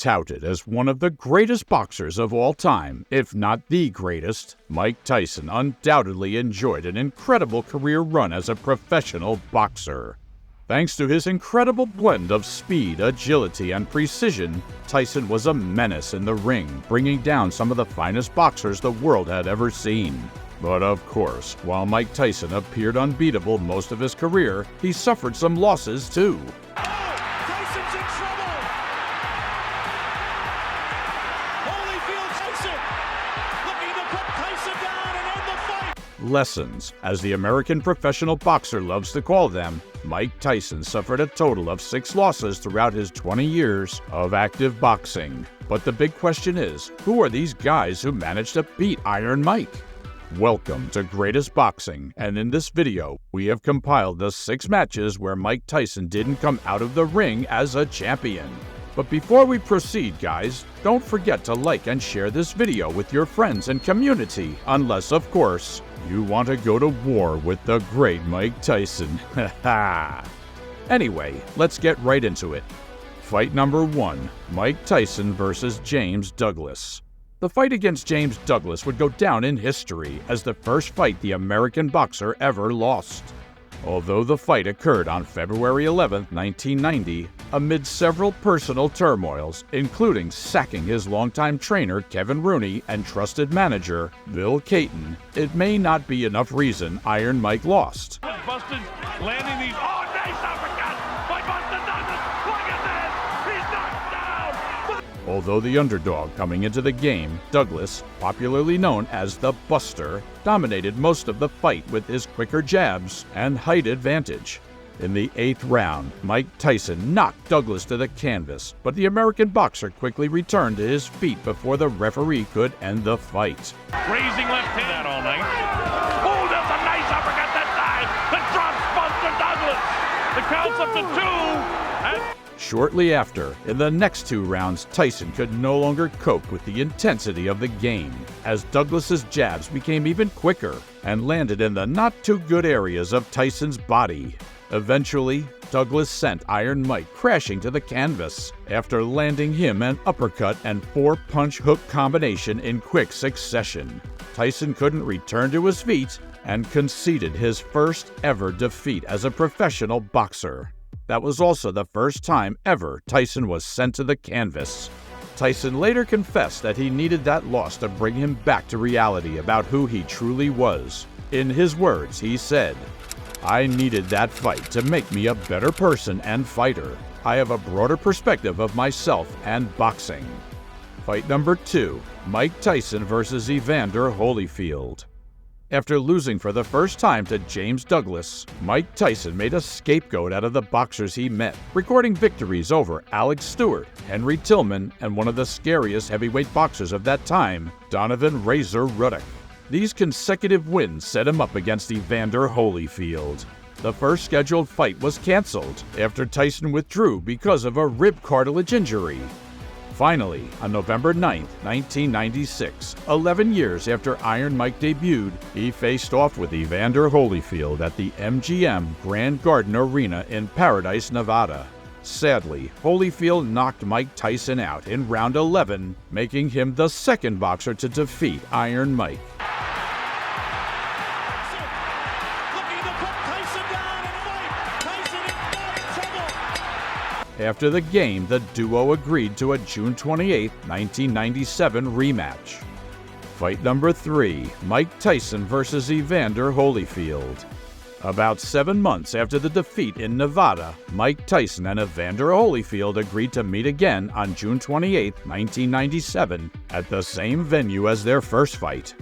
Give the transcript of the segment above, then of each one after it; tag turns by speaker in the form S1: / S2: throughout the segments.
S1: touted as one of the greatest boxers of all time, if not the greatest, Mike Tyson undoubtedly enjoyed an incredible career run as a professional boxer. Thanks to his incredible blend of speed, agility, and precision, Tyson was a menace in the ring, bringing down some of the finest boxers the world had ever seen. But of course, while Mike Tyson appeared unbeatable most of his career, he suffered some losses too.
S2: Tyson's in trouble! Holyfield Tyson looking to put Tyson down and end the fight!
S1: Lessons, as the American professional boxer loves to call them, Mike Tyson suffered a total of 6 losses throughout his 20 years of active boxing. But the big question is, who are these guys who managed to beat Iron Mike? Welcome to Greatest Boxing, and in this video, we have compiled the 6 matches where Mike Tyson didn't come out of the ring as a champion. But before we proceed, guys, don't forget to like and share this video with your friends and community, unless, of course, you want to go to war with the great Mike Tyson. Anyway, let's get right into it. Fight number 1, Mike Tyson versus James Douglas. The fight against James Douglas would go down in history as the first fight the American boxer ever lost. Although the fight occurred on February 11, 1990, amid several personal turmoils, including sacking his longtime trainer Kevin Rooney and trusted manager Bill Caton, it may not be enough reason Iron Mike lost.
S2: Busted, landing these. Oh, nice uppercut by Buster Douglas. Look at this. He's knocked down.
S1: Although the underdog coming into the game, Douglas, popularly known as the Buster, dominated most of the fight with his quicker jabs and height advantage. In the 8th round, Mike Tyson knocked Douglas to the canvas, but the American boxer quickly returned to his feet before the referee could end the fight.
S2: Raising left hand all night. Oh, that's a nice uppercut that time. That drops Buster Douglas. The count's up to 2. And
S1: Shortly after, in the next 2 rounds, Tyson could no longer cope with the intensity of the game, as Douglas's jabs became even quicker and landed in the not-too-good areas of Tyson's body. Eventually, Douglas sent Iron Mike crashing to the canvas after landing him an uppercut and 4-punch hook combination in quick succession. Tyson couldn't return to his feet and conceded his first ever defeat as a professional boxer. That was also the first time ever Tyson was sent to the canvas. Tyson later confessed that he needed that loss to bring him back to reality about who he truly was. In his words, he said, "I needed that fight to make me a better person and fighter. I have a broader perspective of myself and boxing." Fight number 2, Mike Tyson versus Evander Holyfield. After losing for the first time to James Douglas, Mike Tyson made a scapegoat out of the boxers he met, recording victories over Alex Stewart, Henry Tillman, and one of the scariest heavyweight boxers of that time, Donovan "Razor" Ruddock. These consecutive wins set him up against Evander Holyfield. The first scheduled fight was canceled after Tyson withdrew because of a rib cartilage injury. Finally, on November 9, 1996, 11 years after Iron Mike debuted, he faced off with Evander Holyfield at the MGM Grand Garden Arena in Paradise, Nevada. Sadly, Holyfield knocked Mike Tyson out in round 11, making him the second boxer to defeat Iron Mike. After the game, the duo agreed to a June 28, 1997 rematch. Fight number 3, Mike Tyson versus Evander Holyfield. About 7 months after the defeat in Nevada, Mike Tyson and Evander Holyfield agreed to meet again on June 28, 1997, at the same venue as their first fight.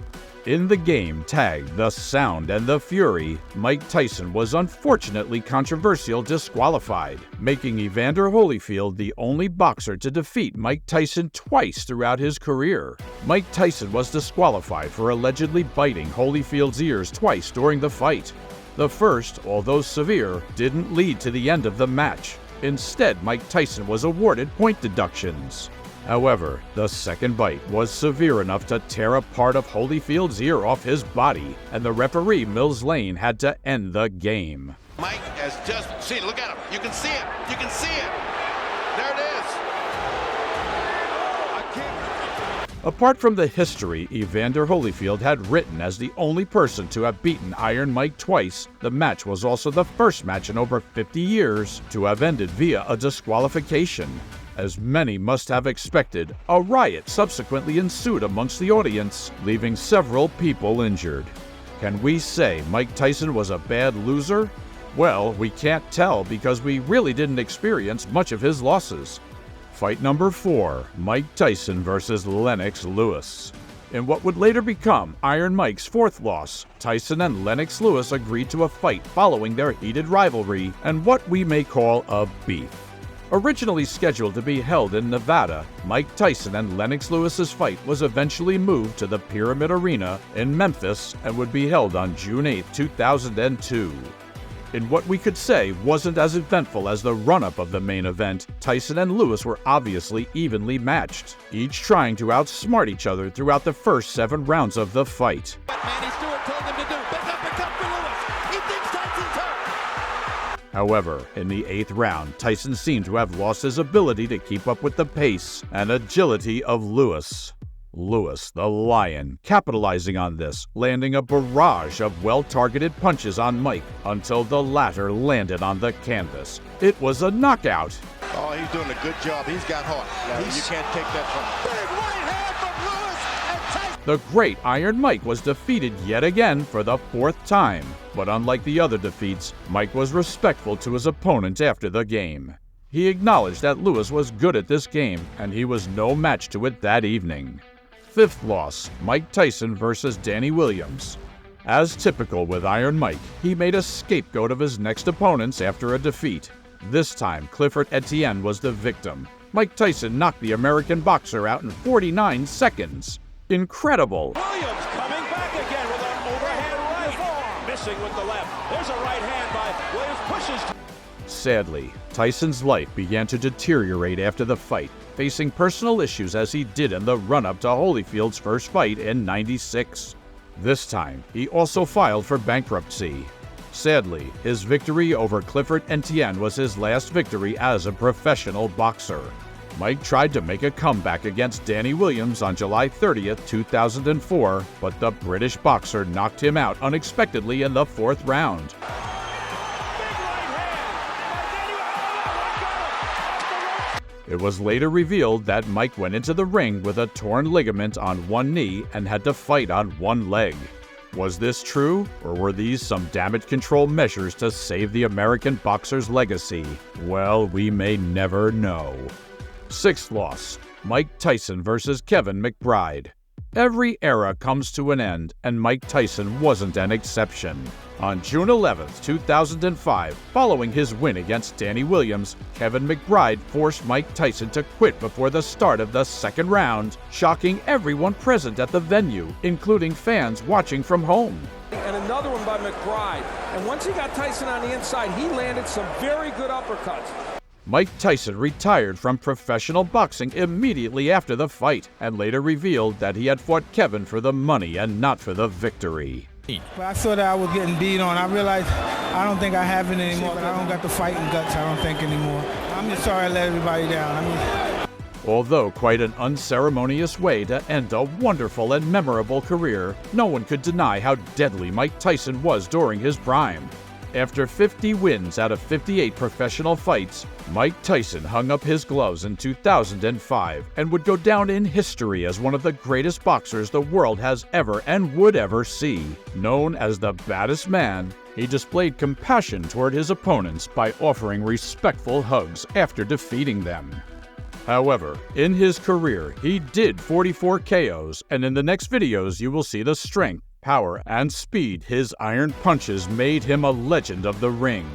S1: In the game tagged The Sound and the Fury, Mike Tyson was unfortunately controversially disqualified, making Evander Holyfield the only boxer to defeat Mike Tyson twice throughout his career. Mike Tyson was disqualified for allegedly biting Holyfield's ears twice during the fight. The first, although severe, didn't lead to the end of the match. Instead, Mike Tyson was awarded point deductions. However, the second bite was severe enough to tear a part of Holyfield's ear off his body, and the referee Mills Lane had to end the game.
S3: Mike has just seen, look at him, you can see it, you can see it. There it is.
S1: Apart from the history Evander Holyfield had written as the only person to have beaten Iron Mike twice, the match was also the first match in over 50 years to have ended via a disqualification. As many must have expected, a riot subsequently ensued amongst the audience, leaving several people injured. Can we say Mike Tyson was a bad loser? Well, we can't tell because we really didn't experience much of his losses. Fight number 4, Mike Tyson versus Lennox Lewis. In what would later become Iron Mike's 4th loss, Tyson and Lennox Lewis agreed to a fight following their heated rivalry and what we may call a beef. Originally scheduled to be held in Nevada, Mike Tyson and Lennox Lewis's fight was eventually moved to the Pyramid Arena in Memphis and would be held on June 8, 2002. In what we could say wasn't as eventful as the run-up of the main event, Tyson and Lewis were obviously evenly matched, each trying to outsmart each other throughout the first 7 rounds of the fight. However, in the 8th round, Tyson seemed to have lost his ability to keep up with the pace and agility of Lewis. Lewis, the Lion, capitalizing on this, landing a barrage of well-targeted punches on Mike until the latter landed on the canvas. It was a knockout.
S3: Oh, he's doing a good job. He's got heart. No, you can't take that from him. Big right hand from Lewis and Tyson.
S1: The great Iron Mike was defeated yet again for the 4th time. But unlike the other defeats, Mike was respectful to his opponent after the game. He acknowledged that Lewis was good at this game, and he was no match to it that evening. 5th loss, Mike Tyson versus Danny Williams. As typical with Iron Mike, he made a scapegoat of his next opponents after a defeat. This time, Clifford Etienne was the victim. Mike Tyson knocked the American boxer out in 49 seconds. Incredible!
S2: Williams coming back again with an overhand right. Missing with the left. There's a right hand by Williams. Pushes.
S1: Sadly, Tyson's life began to deteriorate after the fight, facing personal issues as he did in the run-up to Holyfield's first fight in '96. This time, he also filed for bankruptcy. Sadly, his victory over Clifford Etienne was his last victory as a professional boxer. Mike tried to make a comeback against Danny Williams on July 30th, 2004, but the British boxer knocked him out unexpectedly in the 4th round. It was later revealed that Mike went into the ring with a torn ligament on one knee and had to fight on one leg. Was this true, or were these some damage control measures to save the American boxer's legacy? Well, we may never know. 6th loss, Mike Tyson versus Kevin McBride. Every era comes to an end, and Mike Tyson wasn't an exception. On June 11, 2005, following his win against Danny Williams, Kevin McBride forced Mike Tyson to quit before the start of the 2nd round, shocking everyone present at the venue, including fans watching from home.
S4: And another one by McBride. And once he got Tyson on the inside, he landed some very good uppercuts.
S1: Mike Tyson retired from professional boxing immediately after the fight and later revealed that he had fought Kevin for the money and not for the victory.
S5: But I saw that I was getting beat on. I realized I don't think I have it anymore. I don't got the fighting guts, I don't think, anymore. I'm just sorry I let everybody down.
S1: Although quite an unceremonious way to end a wonderful and memorable career, no one could deny how deadly Mike Tyson was during his prime. After 50 wins out of 58 professional fights, Mike Tyson hung up his gloves in 2005 and would go down in history as one of the greatest boxers the world has ever and would ever see. Known as the baddest man, he displayed compassion toward his opponents by offering respectful hugs after defeating them. However, in his career, he did 44 KOs, and in the next videos you will see the strength, power, and speed his iron punches made him a legend of the ring.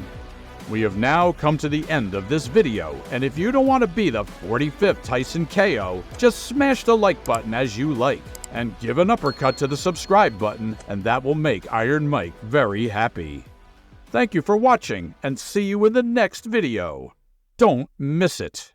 S1: We have now come to the end of this video, and if you don't want to be the 45th Tyson KO, just smash the like button as you like, and give an uppercut to the subscribe button, and that will make Iron Mike very happy. Thank you for watching, and see you in the next video. Don't miss it.